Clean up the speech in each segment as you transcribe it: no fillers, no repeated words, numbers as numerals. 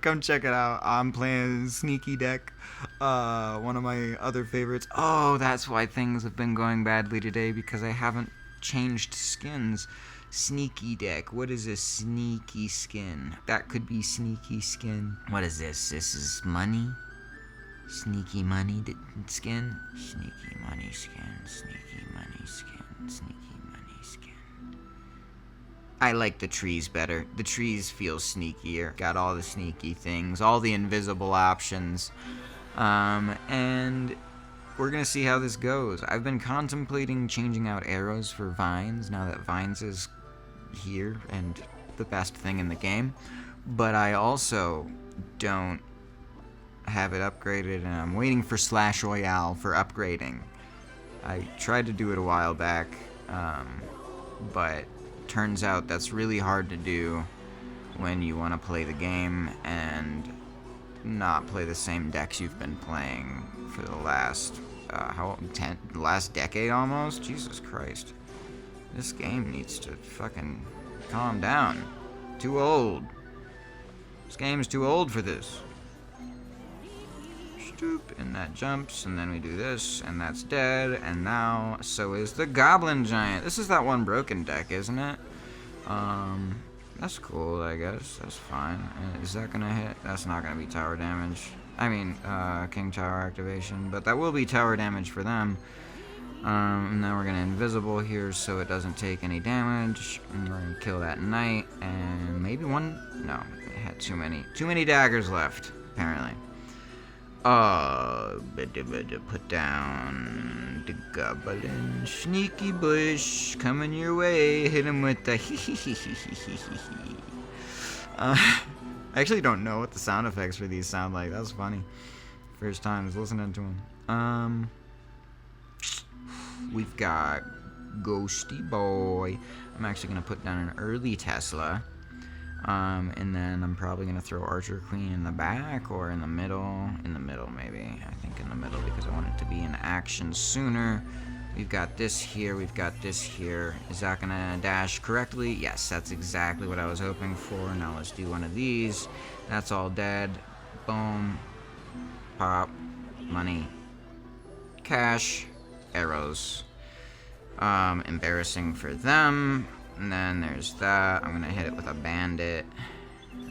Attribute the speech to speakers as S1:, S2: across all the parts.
S1: Come check it out. I'm playing Sneaky Deck. One of my other favorites. Oh, that's why things have been going badly today, because I haven't changed skins. Sneaky Deck. What is a sneaky skin? That could be sneaky skin. What is this? This is money? Sneaky money skin? Sneaky money skin. Sneaky money skin. Sneaky money skin. I like the trees better. The trees feel sneakier. Got all the sneaky things, all the invisible options. And we're gonna see how this goes. I've been contemplating changing out arrows for vines now that vines is here and the best thing in the game. But I also don't have it upgraded, and I'm waiting for Royale for upgrading. I tried to do it a while back, but turns out that's really hard to do when you want to play the game and not play the same decks you've been playing for the last last decade almost. Jesus Christ, this game needs to fucking calm down. Too old. This game's too old for this. Stoop, and that jumps, and then we do this, and that's dead, and now so is the Goblin Giant. This is that one broken deck, isn't it? That's cool, I guess. That's fine. Is that gonna hit? That's not gonna be tower damage. I mean, King Tower activation, but that will be tower damage for them. And then we're gonna invisible here so it doesn't take any damage, and we're gonna kill that knight, and maybe one. No, it had too many daggers left, apparently. Put down the goblin. Sneaky bush coming your way. Hit him with the I actually don't know what the sound effects for these sound like. That's funny. First time listening to them. We've got Ghosty Boy. I'm actually gonna put down an early Tesla. And then I'm probably going to throw Archer Queen in the back or in the middle. In the middle, maybe. I think in the middle because I want it to be in action sooner. We've got this here. We've got this here. Is that going to dash correctly? Yes, that's exactly what I was hoping for. Now let's do one of these. That's all dead. Boom. Pop. Money. Cash. Arrows. Embarrassing for them. And then there's that. I'm gonna hit it with a bandit.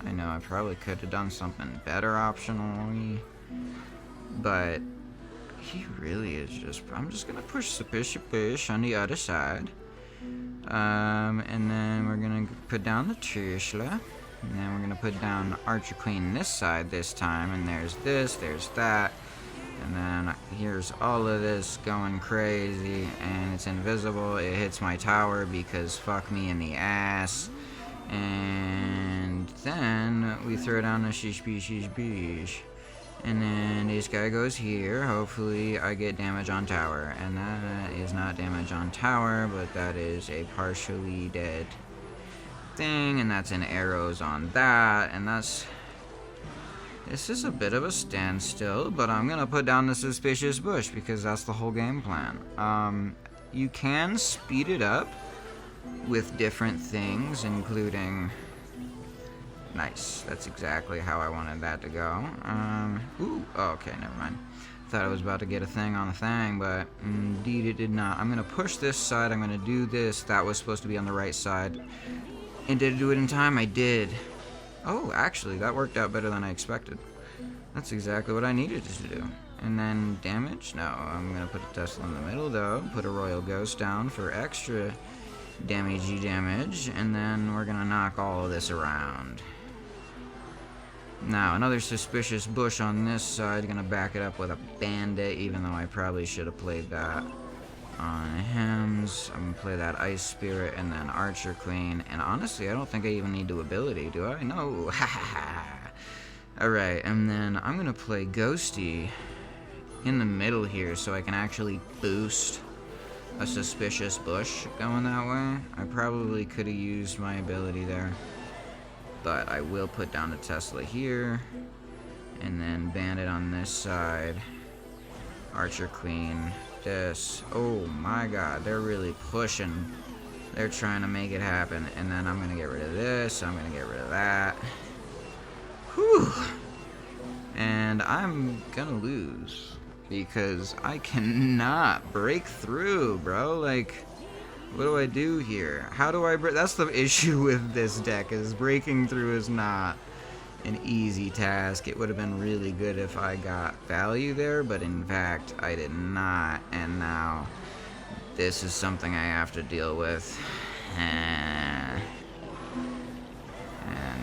S1: I know I probably could have done something better optionally, but he really is just. I'm just gonna push the push on the other side. And then we're gonna put down the Tesla. And then we're gonna put down Archer Queen this side this time. And there's this, there's that. And then here's all of this going crazy, and it's invisible. It hits my tower because fuck me in the ass. And then we throw down the sheesh beesh. And then this guy goes here. Hopefully I get damage on tower. And that is not damage on tower, but that is a partially dead thing. And that's an arrows on that. And that's... This is a bit of a standstill, but I'm gonna put down the suspicious bush because that's the whole game plan. You can speed it up with different things, including... Nice, that's exactly how I wanted that to go. Okay, never mind. Thought I was about to get a thing on the thing, but indeed it did not. I'm gonna push this side, I'm gonna do this. That was supposed to be on the right side. And did I do it in time? I did. Oh, actually, that worked out better than I expected. That's exactly what I needed to do. And then damage? No, I'm going to put a Tesla in the middle, though. Put a Royal Ghost down for extra damage. And then we're going to knock all of this around. Now, another suspicious bush on this side. Going to back it up with a bandit, even though I probably should have played that on Hems. I'm gonna play that Ice Spirit and then Archer Queen. And honestly, I don't think I even need to ability, do I? No. Alright, and then I'm gonna play Ghosty in the middle here so I can actually boost a suspicious bush going that way. I probably could have used my ability there, but I will put down the Tesla here and then Bandit on this side. Archer Queen. This. Oh my god, they're really pushing. They're trying to make it happen. And then I'm gonna get rid of this. I'm gonna get rid of that. Whew. And I'm gonna lose because I cannot break through, bro. Like, what do I do here? How do I break? That's the issue with this deck, is breaking through is not an easy task. It would have been really good if I got value there, but in fact, I did not. And now this is something I have to deal with. And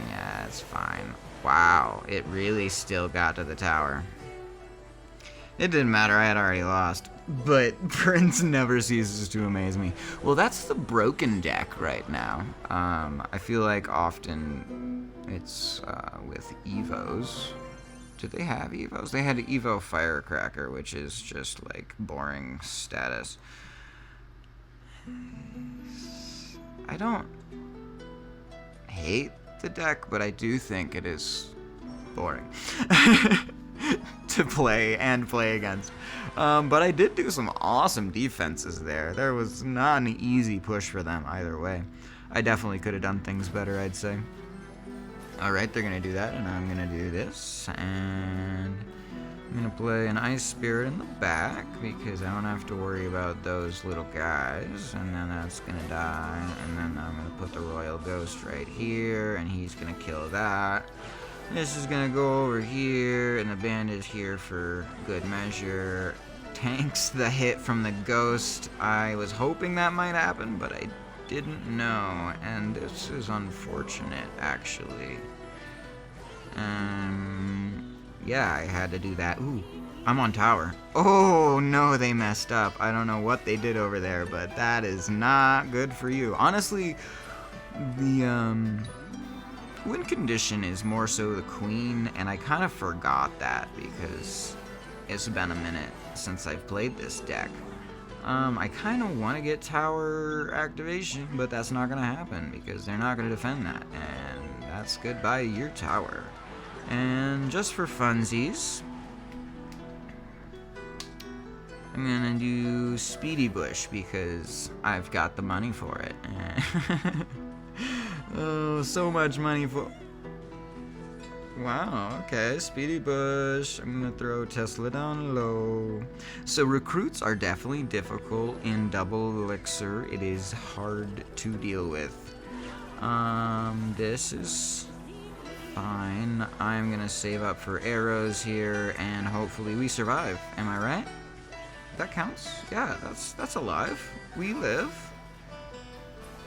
S1: yeah, it's fine. Wow, it really still got to the tower. It didn't matter, I had already lost. But Prince never ceases to amaze me. Well, that's the broken deck right now. I feel like often it's with Evos. Did they have Evos? They had Evo Firecracker, which is just like boring status. I don't hate the deck, but I do think it is boring to play and play against. But I did do some awesome defenses there. There was not an easy push for them either way. I definitely could have done things better, I'd say. Alright, they're going to do that, and I'm going to do this, and I'm going to play an Ice Spirit in the back, because I don't have to worry about those little guys, and then that's going to die, and then I'm going to put the Royal Ghost right here, and he's going to kill that. This is going to go over here, and the Bandit here for good measure. Tanks the hit from the Ghost. I was hoping that might happen, but I didn't know, and this is unfortunate, actually. Yeah, I had to do that. Ooh, I'm on tower. Oh, no, they messed up. I don't know what they did over there, but that is not good for you. Honestly, the, win condition is more so the queen, and I kind of forgot that because it's been a minute since I've played this deck. I kind of want to get tower activation, but that's not going to happen because they're not going to defend that, and that's goodbye your tower. And just for funsies, I'm going to do Speedy Bush because I've got the money for it. Oh, so much money for... Wow, okay, Speedy Bush. I'm gonna throw Tesla down low. So recruits are definitely difficult in double elixir. It is hard to deal with. This is fine. I'm gonna save up for arrows here, and hopefully we survive. Am I right? That counts? Yeah, that's alive. We live.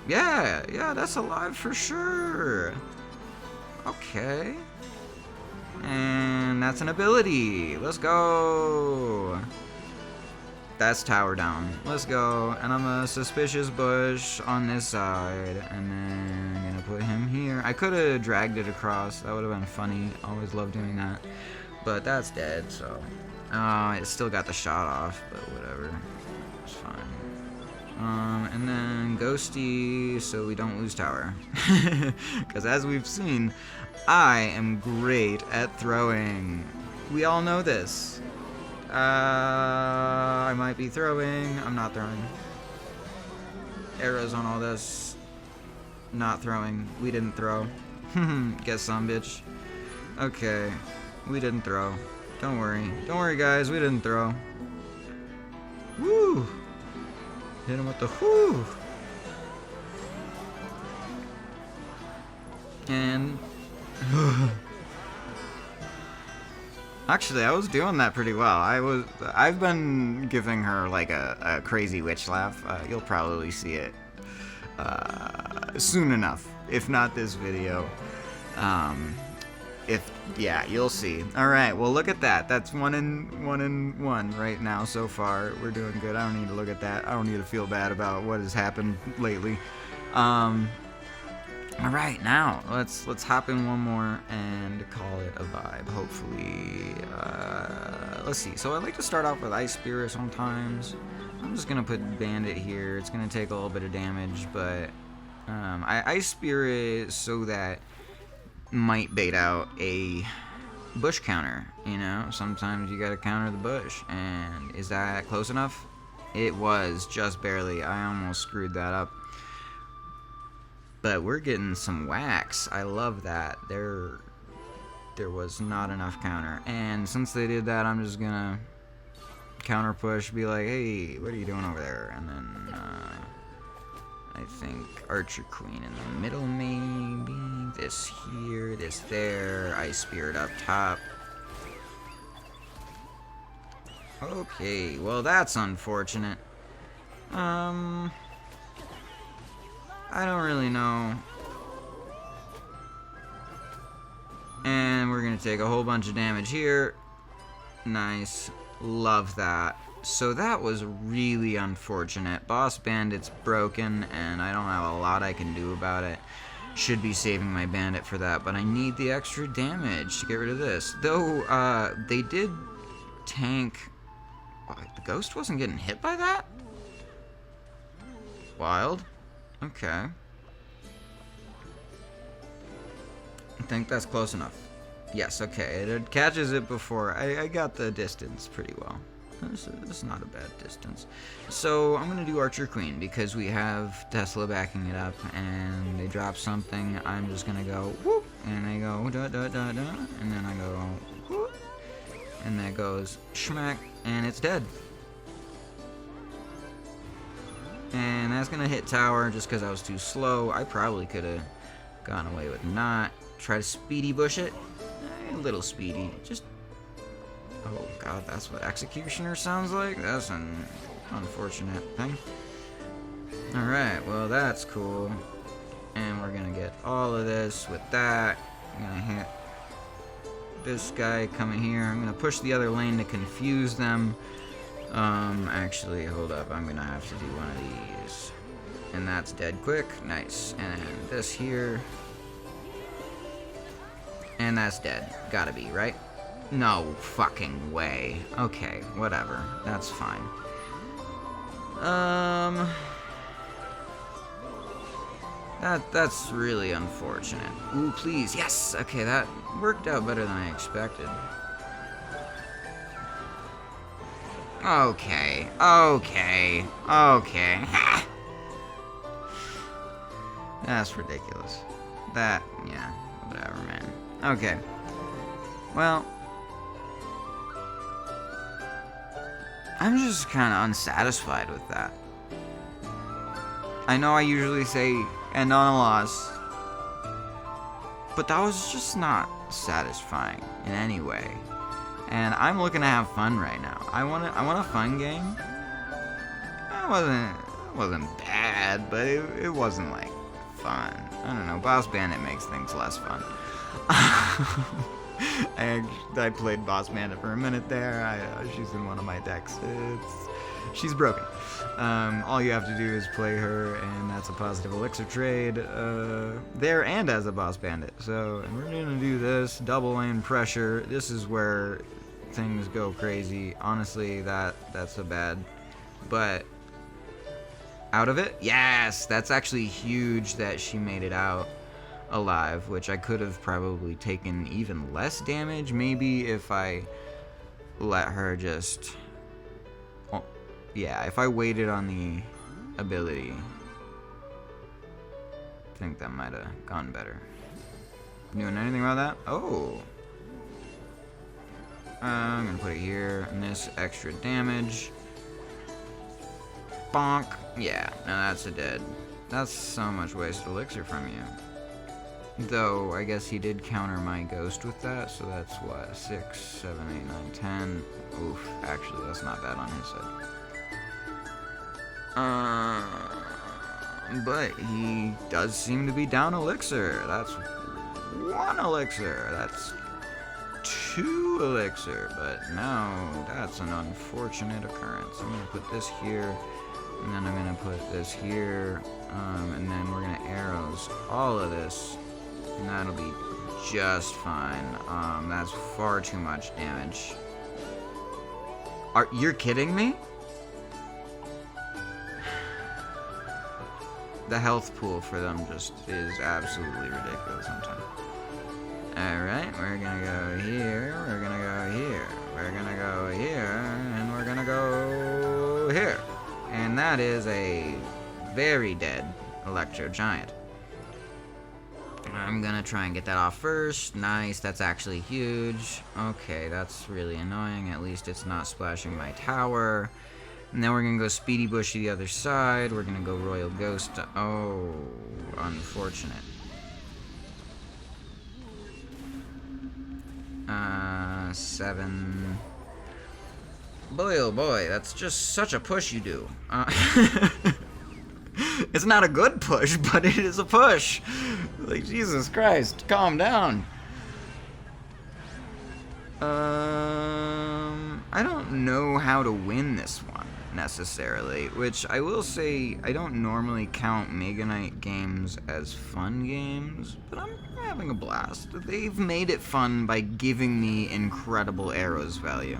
S1: Yeah, that's alive for sure. Okay. And that's an ability. Let's go. That's tower down. Let's go. And I'm a suspicious bush on this side. And then I'm going to put him here. I could have dragged it across. That would have been funny. Always love doing that. But that's dead, so. It still got the shot off, but whatever. It's fine. And then Ghosty, so we don't lose tower. Because as we've seen, I am great at throwing. We all know this. I might be throwing. I'm not throwing. Arrows on all this. Not throwing. We didn't throw. Guess some, bitch. Okay. We didn't throw. Don't worry. Don't worry, guys. We didn't throw. Woo! Hit him with the whoo! And... Actually, I was doing that pretty well. I've been giving her like a crazy witch laugh. You'll probably see it soon enough, if not this video. Yeah, you'll see. All right, well look at that. That's one in one right now so far. We're doing good. I don't need to look at that. I don't need to feel bad about what has happened lately. All right, now let's hop in one more and call it a vibe. Hopefully, let's see. So I like to start off with Ice Spirit sometimes. I'm just gonna put Bandit here. It's gonna take a little bit of damage, but I Ice Spirit so that might bait out a bush counter. You know, sometimes you gotta counter the bush, and is that close enough? It was just barely. I almost screwed that up. But we're getting some wax. I love that. They're there was not enough counter. And since they did that, I'm just gonna counter push, be like, hey, what are you doing over there? And then I think Archer Queen in the middle, maybe. This here, this there. Ice Spirit up top. Okay, well that's unfortunate. I don't really know. And we're gonna take a whole bunch of damage here. Nice. Love that. So that was really unfortunate. Boss Bandit's broken, and I don't have a lot I can do about it. Should be saving my bandit for that, but I need the extra damage to get rid of this. Though, they did tank... The ghost wasn't getting hit by that? Wild. Okay. I think that's close enough. Yes, okay. It catches it before. I got the distance pretty well. This is not a bad distance. So I'm going to do Archer Queen because we have Tesla backing it up and they drop something. I'm just going to go whoop, and I go da da da da, and then I go whoop, and that goes schmack, and it's dead. And that's going to hit tower just because I was too slow. I probably could have gone away with not. Try to speedy bush it. A little speedy. Just... Oh god, that's what Executioner sounds like? That's an unfortunate thing. Alright, well that's cool. And we're gonna get all of this with that. I'm gonna hit this guy coming here. I'm gonna push the other lane to confuse them. Actually, hold up. I'm gonna have to do one of these. And that's dead quick. Nice. And this here. And that's dead. Gotta be, right? No fucking way. Okay, whatever. That's fine. That's really unfortunate. Ooh, please. Yes! Okay, that worked out better than I expected. Okay. Okay. Okay. That's ridiculous. That, yeah, whatever, man. Okay. Well, I'm just kind of unsatisfied with that. I know I usually say end on a loss, but that was just not satisfying in any way. And I'm looking to have fun right now. I want a fun game. It wasn't bad, but it wasn't like fun. I don't know. Boss Bandit makes things less fun. I played Boss Bandit for a minute there. She's in one of my decks. She's broken. All you have to do is play her, and that's a positive elixir trade there and as a Boss Bandit. So, and we're gonna do this double lane pressure. This is where things go crazy. Honestly, that's a bad, but out of it, yes, that's actually huge that she made it out alive, which I could have probably taken even less damage maybe if I let her just, well, yeah, if I waited on the ability. I think that might have gone better. Doing anything about that? Oh, I'm gonna put it here, and this extra damage. Bonk. Yeah, now that's a dead. That's so much wasted elixir from you. Though, I guess he did counter my ghost with that, so that's what, 6, 7, 8, 9, 10. Oof, actually, that's not bad on his side. But he does seem to be down elixir. That's 1 elixir. That's 2 elixir. But no, that's an unfortunate occurrence. I'm going to put this here, and then I'm going to put this here, and then we're going to arrows all of this. And that'll be just fine. That's far too much damage. You're kidding me? The health pool for them just is absolutely ridiculous sometimes. Alright, we're gonna go here, we're gonna go here, we're gonna go here, and we're gonna go here. And that is a very dead Electro Giant. I'm I'm gonna try and get that off first. Nice, that's actually huge. Okay, that's really annoying. At least it's not splashing my tower. And then we're gonna go Speedy Bush to the other side. We're gonna go Royal Ghost. Oh, unfortunate. 7. Boy, oh boy, that's just such a push you do. It's not a good push, but it is a push. Like, Jesus Christ, calm down. I don't know how to win this one, necessarily. Which, I will say, I don't normally count Mega Knight games as fun games, but I'm having a blast. They've made it fun by giving me incredible arrows value.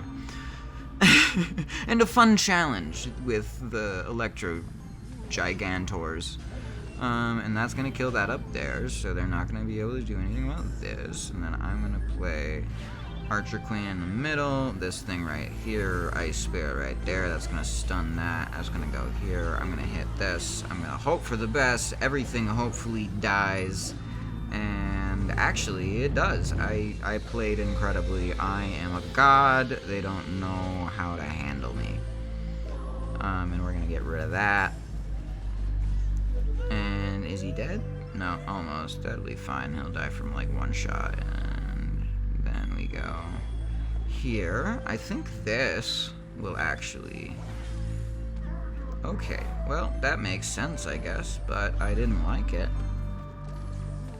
S1: And a fun challenge with the Electro Gigantors. And that's gonna kill that up there, so they're not gonna be able to do anything about this. And then I'm gonna play Archer Queen in the middle, this thing right here, Ice Spirit right there, that's gonna stun that. That's gonna go here, I'm gonna hit this, I'm gonna hope for the best, everything hopefully dies. And actually, it does. I played incredibly. I am a god. They don't know how to handle me. And we're gonna get rid of that. And is he dead? No, almost. That'll be fine. He'll die from like one shot. And then we go here. I think this will actually... Okay, well, that makes sense, I guess, but I didn't like it.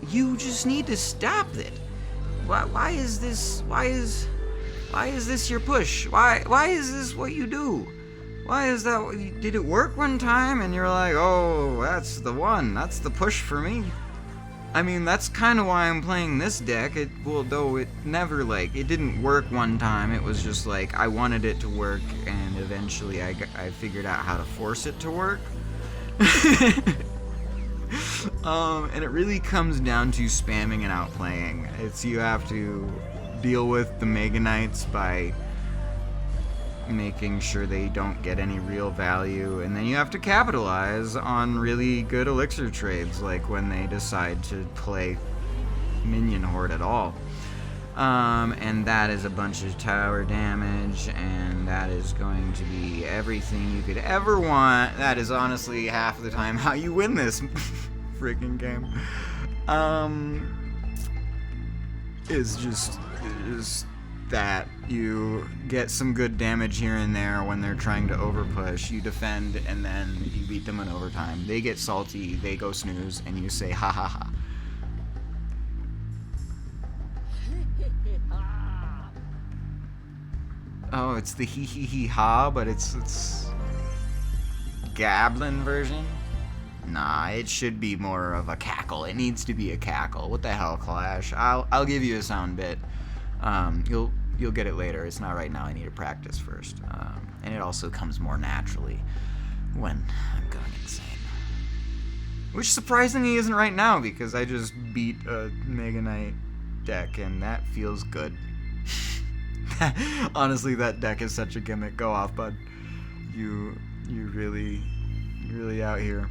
S1: You just need to stop it. Why is this your push? Why is this what you do? Why is that? Did it work one time and you're like, oh, that's the one. That's the push for me. I mean, that's kind of why I'm playing this deck. Though it never, it didn't work one time. It was just like, I wanted it to work, and eventually I figured out how to force it to work. And it really comes down to spamming and outplaying. You have to deal with the Mega Knights by making sure they don't get any real value, and then you have to capitalize on really good elixir trades, like when they decide to play Minion Horde at all. And that is a bunch of tower damage, and that is going to be everything you could ever want. That is honestly half the time how you win this freaking game. Is just that you get some good damage here and there when they're trying to overpush. You defend, and then you beat them in overtime. They get salty, they go snooze, and you say ha ha ha. Oh, it's the hee hee hee ha, but it's Gablin version? Nah, it should be more of a cackle. It needs to be a cackle. What the hell, Clash? I'll give you a sound bit. You'll get it later. It's not right now. I need to practice first. And it also comes more naturally when I'm going insane. Which surprisingly isn't right now, because I just beat a Mega Knight deck, and that feels good. Honestly, that deck is such a gimmick. Go off, bud. You're really out here.